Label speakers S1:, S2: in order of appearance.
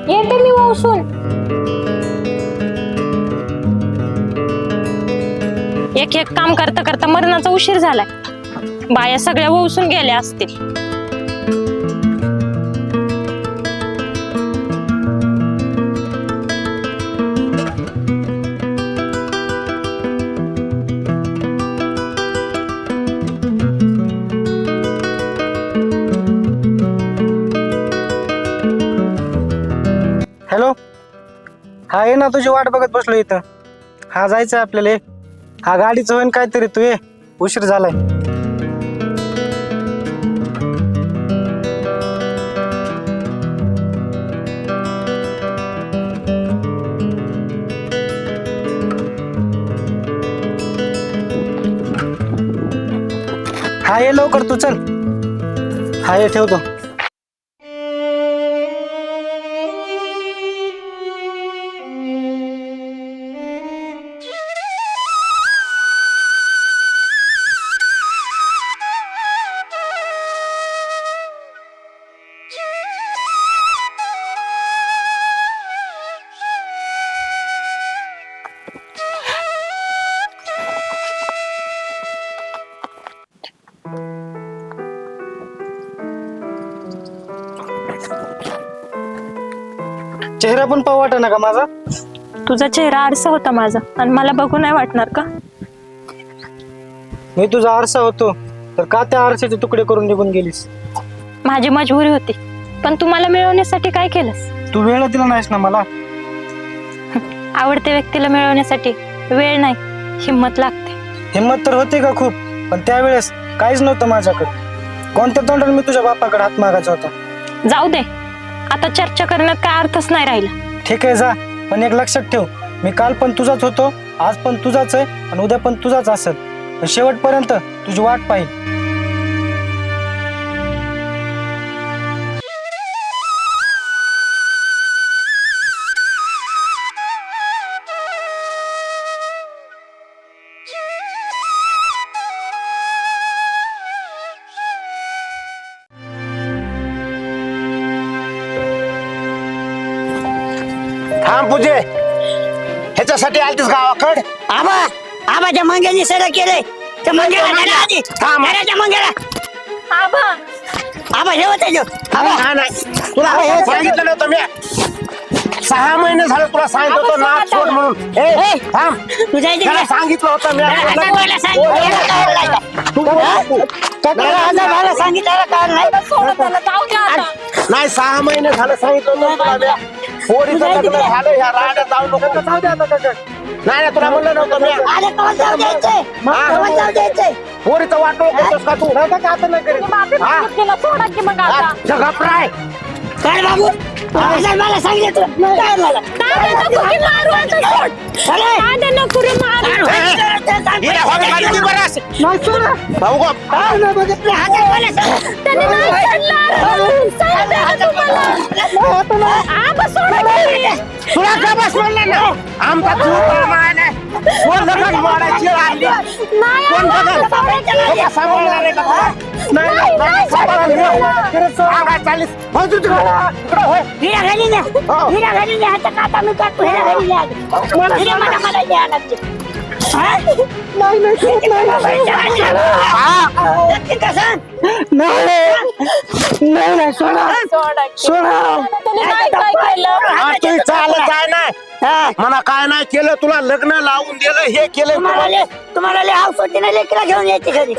S1: येते मी वसून. एक एक काम करता करता मरणाचा उशीर झालाय. बाया सगळ्या वसून गेल्या असतील.
S2: हॅलो, हा ये ना, तुझी वाट बघत बसलो इथं. हा जायचं आपल्याला. हा गाडीचं होईन काहीतरी, तू ये, उशीर झालाय. हा ये लवकर तू, चल. हा ये, ठेवतो. चेहरा पण पाहू वाटा ना का माझा?
S1: तुझा चेहरा आरसा होता माझा, आणि मला बघू नाही वाटणार का?
S2: मी तुझा आरसा होतो, तर का त्या आरशाचे तुकडे करून निघून गेलीस?
S1: माझी मजबुरी होती, पण तू मला मिळवण्यासाठी काय केलंस?
S2: तू वेळ दिला नाहीस ना मला.
S1: आवडत्या व्यक्तीला मिळवण्यासाठी वेळ नाही, हिंमत लागते.
S2: हिंमत तर होती का खूप, पण त्यावेळेस काहीच नव्हतं माझ्याकडे. कोणत्या तोंडाने मी तुझ्या बापाकडे हात मागायचा होता?
S1: जाऊ दे, आता चर्चा करण्यात काय अर्थच नाही राहिला.
S2: ठीक आहे, जा. पण एक लक्षात ठेव, मी काल पण तुझाच होतो, आज पण तुझाच आहे, आणि उद्या पण तुझाच असेल. शेवटपर्यंत तुझी वाट पाहिजे.
S3: थांब पूजे, ह्याच्यासाठी आलतीस गावाकड?
S4: आबाच्या मंग्यानी सगळं केलंय. त्या मंग्याला आधी
S3: थांब.
S4: त्या मंग्याला
S1: आबा,
S4: आबा जेवत आहे
S3: हा, नाही तुला सांगितलं नव्हतं मी. 6 महिने झालं तुला सांगितलं होतं नाक सोड म्हणून. ए थांब,
S4: तुझ्या
S3: त्याला सांगितलं होतं मी. नाही 6 महिने झालं सांगितलं होतं तुला मी. पोरीचं लग्न झालं, ह्या राड्यात जाऊ नको. नाही तुला म्हणलं नव्हतं मी. पोरीचं वाटोळ करतोस का तू? आता नाही करीत. जगप्राय
S4: काय बाबू मला सांगितलं
S3: तुला का बस म्हणलं ना, आमचा कोण दगड मारायची आणली? कोण दगड सांभाळणार आहे का तुला? काय चालीस? हो तू तिकडं होय.
S4: हिरा घाली ना, हिरा घाली ना. आता काटा मी काटतो, हिरा घाली ना. हिरा मला द्या लागते.
S3: चालत आहे नाही मला काय नाही केलं, तुला लग्न लावून दिलं, हे केलं.
S4: तुम्हाला लय हाऊस होती ना लेकरा घेऊन यायची घरी.